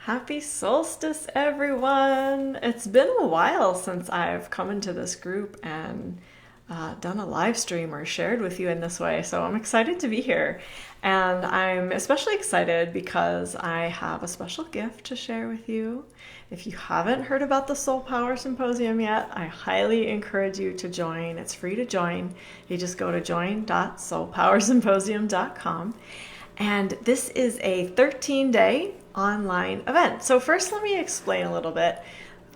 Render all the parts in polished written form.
Happy solstice, everyone! It's been a while since I've come into this group and done a live stream or shared with you in this way, so I'm excited to be here. And I'm especially excited because I have a special gift to share with you. If you haven't heard about the Soul Power Symposium yet, I highly encourage you to join. It's free to join. You just go to join.soulpowersymposium.com. And this is a 13-day online event. So first let me explain a little bit.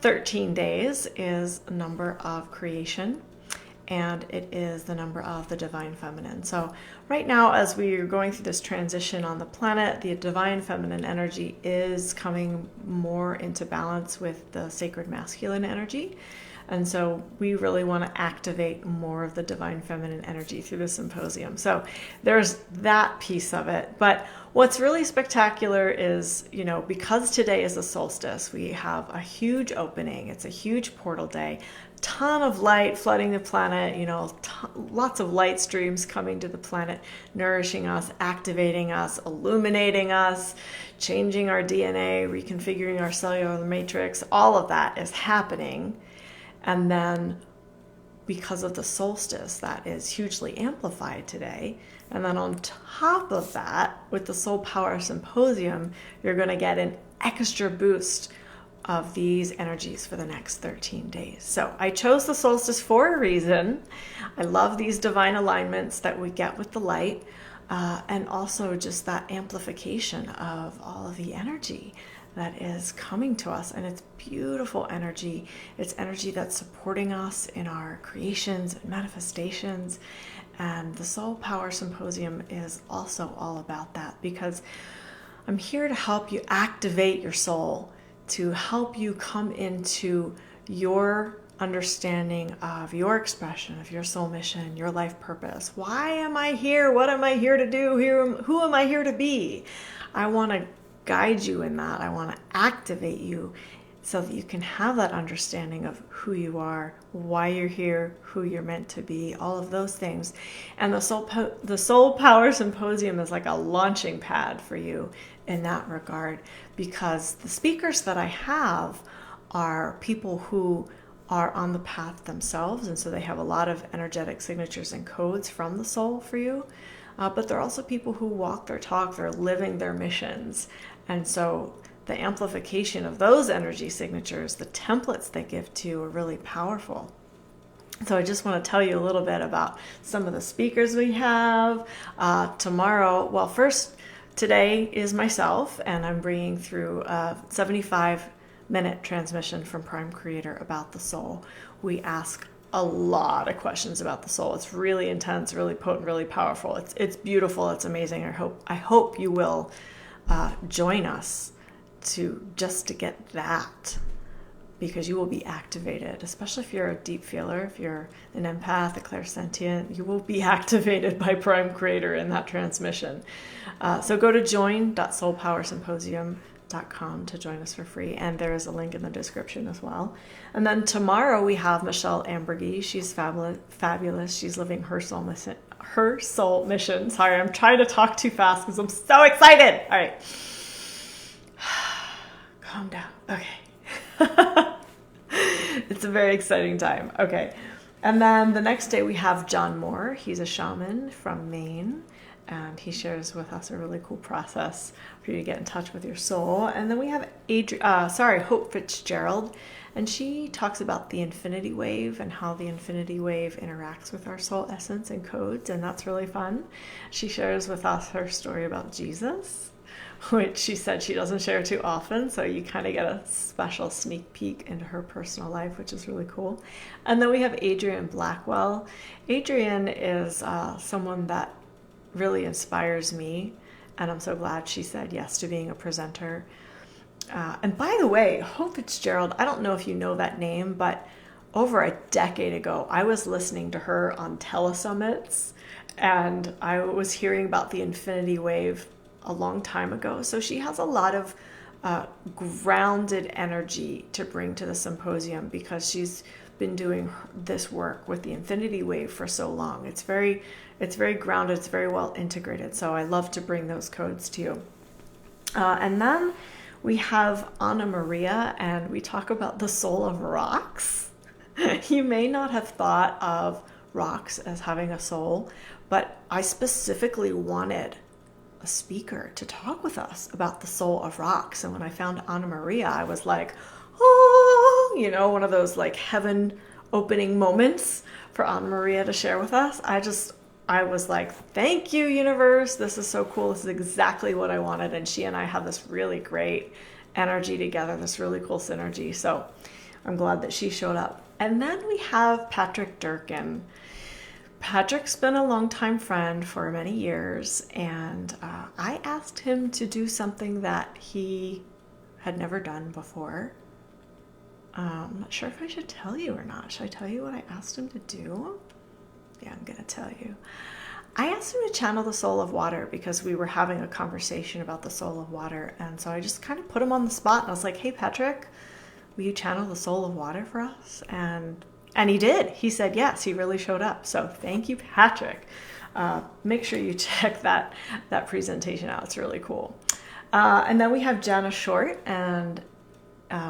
13 days is a number of creation, and it is the number of the divine feminine. So right now, as we are going through this transition on the planet, the divine feminine energy is coming more into balance with the sacred masculine energy. And so we really want to activate more of the divine feminine energy through the symposium. So there's that piece of it. But what's really spectacular is, because today is a solstice, we have a huge opening. It's a huge portal day. Ton of light flooding the planet, lots of light streams coming to the planet, nourishing us, activating us, illuminating us, changing our DNA, reconfiguring our cellular matrix. All of that is happening. And then because of the solstice, that is hugely amplified today. And then on top of that, with the Soul Power Symposium, you're going to get an extra boost of these energies for the next 13 days. So I chose the solstice for a reason. I love these divine alignments that we get with the light, and also just that amplification of all of the energy that is coming to us. And it's beautiful energy. It's energy that's supporting us in our creations and manifestations. And the Soul Power Symposium is also all about that, because I'm here to help you activate your soul, to help you come into your understanding of your expression, of your soul mission, your life purpose. Why am I here? What am I here to do? Who am I here to be? I want to guide you in that. I want to activate you so that you can have that understanding of who you are, why you're here, who you're meant to be, all of those things. And the Soul Power Symposium is like a launching pad for you in that regard, because the speakers that I have are people who are on the path themselves, and so they have a lot of energetic signatures and codes from the soul for you. But they're also people who walk their talk, they're living their missions. And so the amplification of those energy signatures, the templates they give to you, are really powerful. So I just want to tell you a little bit about some of the speakers we have tomorrow. Well, first, today is myself, and I'm bringing through a 75-minute transmission from Prime Creator about the soul. We ask a lot of questions about the soul. It's really intense, really potent, really powerful. It's beautiful. It's amazing. I hope you will join us to get that, because you will be activated, especially if you're a deep feeler, if you're an empath, a clairsentient, you will be activated by Prime Creator in that transmission. So go to join.soulpowersymposium.com to join us for free, and there is a link in the description as well. And then tomorrow we have Michelle Ambergy. She's fabulous. She's living her soul mission. Sorry, I'm trying to talk too fast because I'm so excited. All right. Calm down. Okay. It's a very exciting time. Okay. And then the next day we have John Moore. He's a shaman from Maine, and he shares with us a really cool process for you to get in touch with your soul. And then we have Hope Fitzgerald, and she talks about the infinity wave and how the infinity wave interacts with our soul essence and codes, and that's really fun. She shares with us her story about Jesus, which she said she doesn't share too often, so you kind of get a special sneak peek into her personal life, which is really cool. And then we have Adrienne Blackwell. Adrienne is someone that really inspires me, and I'm so glad she said yes to being a presenter. And by the way, Hope Fitzgerald, I don't know if you know that name, but over a decade ago, I was listening to her on telesummits, and I was hearing about the infinity wave a long time ago. So she has a lot of grounded energy to bring to the symposium, because she's been doing this work with the infinity wave for so long. It's very grounded, it's very well integrated. So I love to bring those codes to you. And then We have Anna Maria, and we talk about the soul of rocks. You may not have thought of rocks as having a soul, but I specifically wanted a speaker to talk with us about the soul of rocks. And when I found Anna Maria, I was like, oh, you know, one of those like heaven opening moments for Anna Maria to share with us. I was like, thank you, universe. This is so cool. This is exactly what I wanted. And she and I have this really great energy together, this really cool synergy. So I'm glad that she showed up. And then we have Patrick Durkin. Patrick's been a longtime friend for many years, and I asked him to do something that he had never done before. I'm not sure if I should tell you or not. Should I tell you what I asked him to do? Yeah, I'm going to tell you. I asked him to channel the soul of water because we were having a conversation about the soul of water, and so I just kind of put him on the spot, and I was like, hey, Patrick, will you channel the soul of water for us? And he did. He said yes. He really showed up. So thank you, Patrick. Make sure you check that presentation out. It's really cool. And then we have Jana Short, and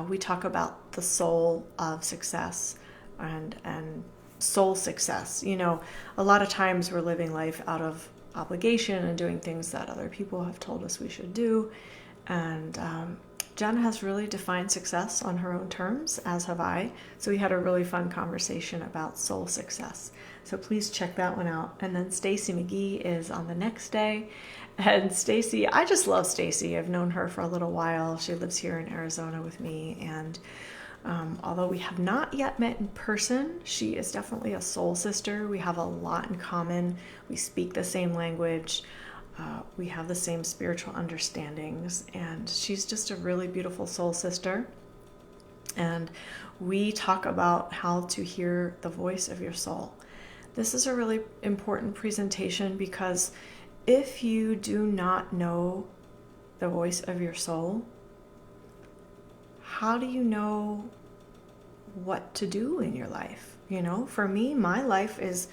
we talk about the soul of success and soul success. You know, a lot of times we're living life out of obligation and doing things that other people have told us we should do. And Jen has really defined success on her own terms, as have I. So we had a really fun conversation about soul success. So please check that one out. And then Stacy McGee is on the next day. And Stacy, I just love Stacy. I've known her for a little while. She lives here in Arizona with me. And although we have not yet met in person, she is definitely a soul sister. We have a lot in common. We speak the same language. We have the same spiritual understandings, and she's just a really beautiful soul sister. And we talk about how to hear the voice of your soul. This is a really important presentation because if you do not know the voice of your soul, how do you know what to do in your life? You know, for me, my life is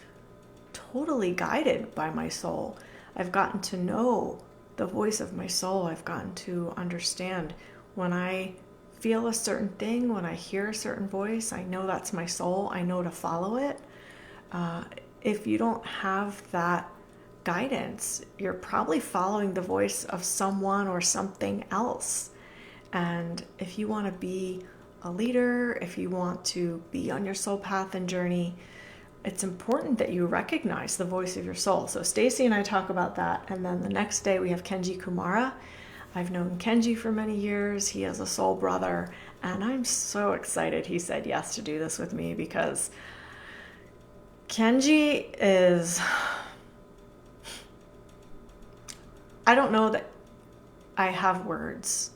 totally guided by my soul. I've gotten to know the voice of my soul. I've gotten to understand when I feel a certain thing, when I hear a certain voice, I know that's my soul. I know to follow it. If you don't have that guidance, you're probably following the voice of someone or something else. And if you want to be a leader, if you want to be on your soul path and journey, it's important that you recognize the voice of your soul. So Stacy and I talk about that. And then the next day we have Kenji Kumara. I've known Kenji for many years. He is a soul brother. And I'm so excited he said yes to do this with me because Kenji is... I don't know that I have words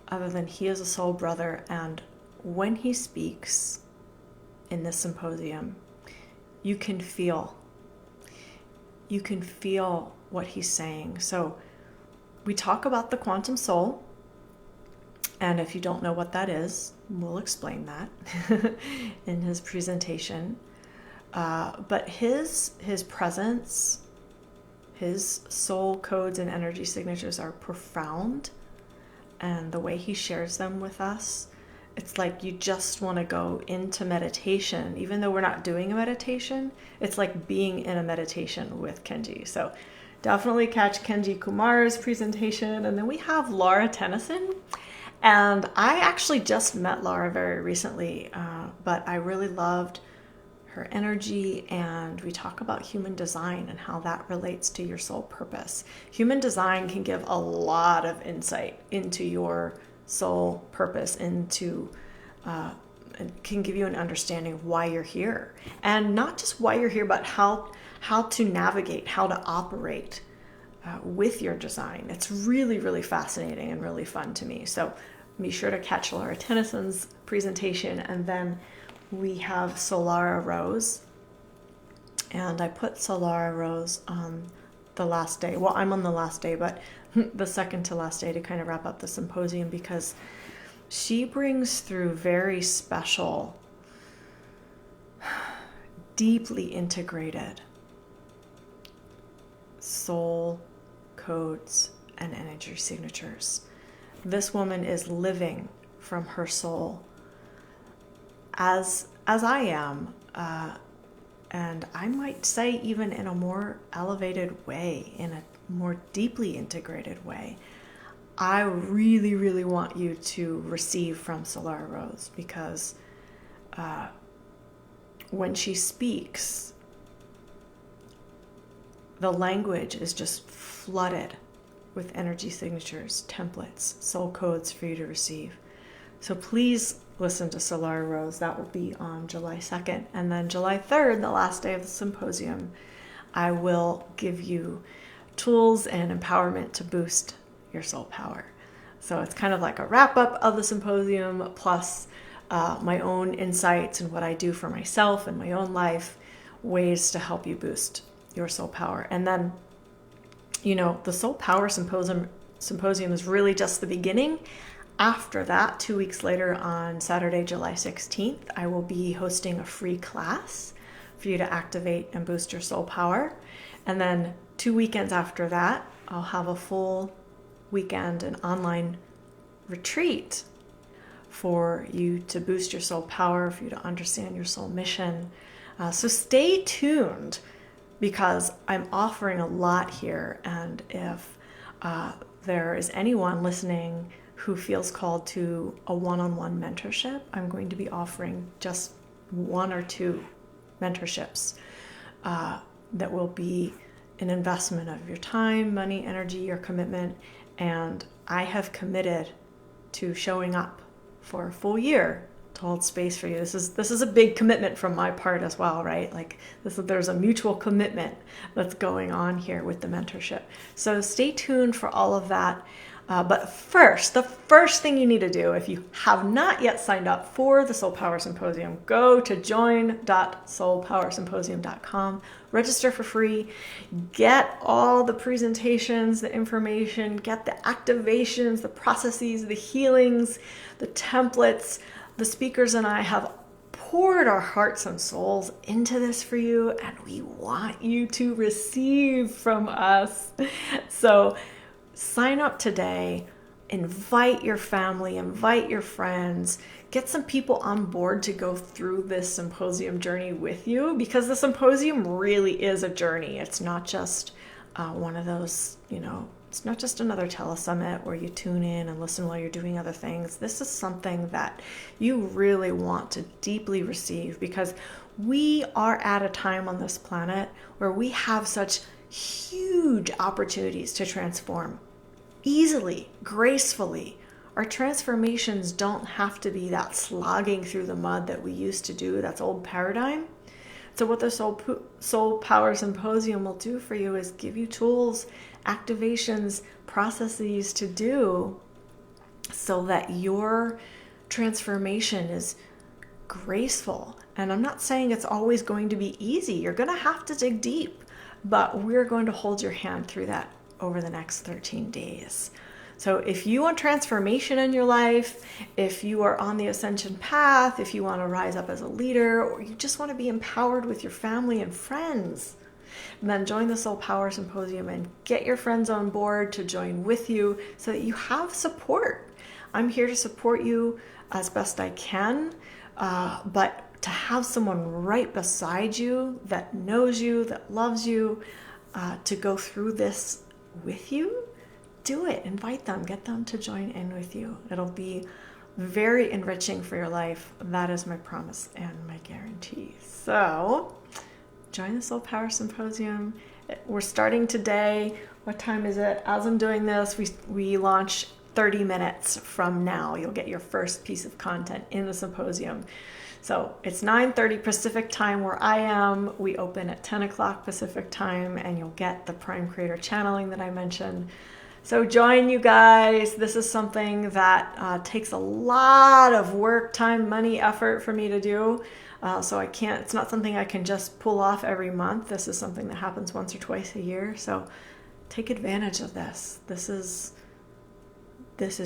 other than he is a soul brother. And when he speaks in this symposium, you can feel what he's saying. So we talk about the quantum soul, and if you don't know what that is, we'll explain that in his presentation. But his presence, his soul codes and energy signatures are profound, and the way he shares them with us, it's like you just want to go into meditation. Even though we're not doing a meditation, it's like being in a meditation with Kenji. So definitely catch Kenji Kumar's presentation. And then we have Laura Tennyson. And I actually just met Laura very recently, but I really loved her energy. And we talk about human design and how that relates to your soul purpose. Human design can give a lot of insight into your soul purpose, into can give you an understanding of why you're here, and not just why you're here, but how to navigate, how to operate with your design. It's really, really fascinating and really fun to me. So be sure to catch Laura Tennyson's presentation. And then we have Solara Rose, and I put Solara Rose on the last day. Well, I'm on the last day, but the second to last day to kind of wrap up the symposium, because she brings through very special, deeply integrated soul codes and energy signatures. This woman is living from her soul as I am, and I might say even in a more elevated way, in a more deeply integrated way. I really, really want you to receive from Solar Rose, because when she speaks, the language is just flooded with energy signatures, templates, soul codes for you to receive. So please listen to Solar Rose. That will be on July 2nd. And then July 3rd, the last day of the symposium, I will give you tools and empowerment to boost your soul power. So it's kind of like a wrap up of the symposium, plus my own insights and what I do for myself and my own life, ways to help you boost your soul power. And then, the Soul Power Symposium is really just the beginning. After that, 2 weeks later on Saturday, July 16th, I will be hosting a free class for you to activate and boost your soul power. And then 2 weekends after that, I'll have a full weekend, an online retreat for you to boost your soul power, for you to understand your soul mission. So stay tuned, because I'm offering a lot here. And if there is anyone listening who feels called to a one-on-one mentorship, I'm going to be offering just 1 or 2 mentorships that will be an investment of your time, money, energy, your commitment. And I have committed to showing up for a full year to hold space for you. This is a big commitment from my part as well, right? Like there's a mutual commitment that's going on here with the mentorship. So stay tuned for all of that. But first, the first thing you need to do, if you have not yet signed up for the Soul Power Symposium, go to join.soulpowersymposium.com, register for free, get all the presentations, the information, get the activations, the processes, the healings, the templates. The speakers and I have poured our hearts and souls into this for you, and we want you to receive from us. So sign up today, invite your family, invite your friends, get some people on board to go through this symposium journey with you, because the symposium really is a journey. It's not just one of those, it's not just another telesummit where you tune in and listen while you're doing other things. This is something that you really want to deeply receive, because we are at a time on this planet where we have such huge opportunities to transform easily, gracefully. Our transformations don't have to be that slogging through the mud that we used to do. That's old paradigm. So what the Soul Power Symposium will do for you is give you tools, activations, processes to do so that your transformation is graceful. And I'm not saying it's always going to be easy. You're going to have to dig deep, but we're going to hold your hand through that over the next 13 days. So if you want transformation in your life, if you are on the ascension path, if you want to rise up as a leader, or you just want to be empowered with your family and friends, then join the Soul Power Symposium and get your friends on board to join with you so that you have support. I'm here to support you as best I can, but to have someone right beside you that knows you, that loves you, to go through this with you, do it. Invite them, get them to join in with you. It'll be very enriching for your life. That is my promise and my guarantee. So join the Soul Power Symposium. We're starting today. What time is it? As I'm doing this, we launch 30 minutes from now. You'll get your first piece of content in the symposium. So it's 9:30 Pacific time where I am. We open at 10 o'clock Pacific time, and you'll get the Prime Creator channeling that I mentioned. So join, you guys. This is something that takes a lot of work, time, money, effort for me to do. So it's not something I can just pull off every month. This is something that happens once or twice a year. So take advantage of this. This is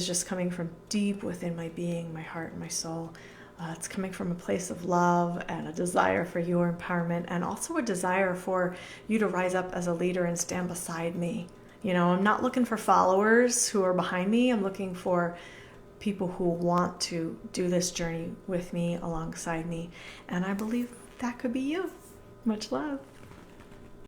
just coming from deep within my being, my heart, and my soul. It's coming from a place of love and a desire for your empowerment, and also a desire for you to rise up as a leader and stand beside me. You know, I'm not looking for followers who are behind me. I'm looking for people who want to do this journey with me, alongside me. And I believe that could be you. Much love.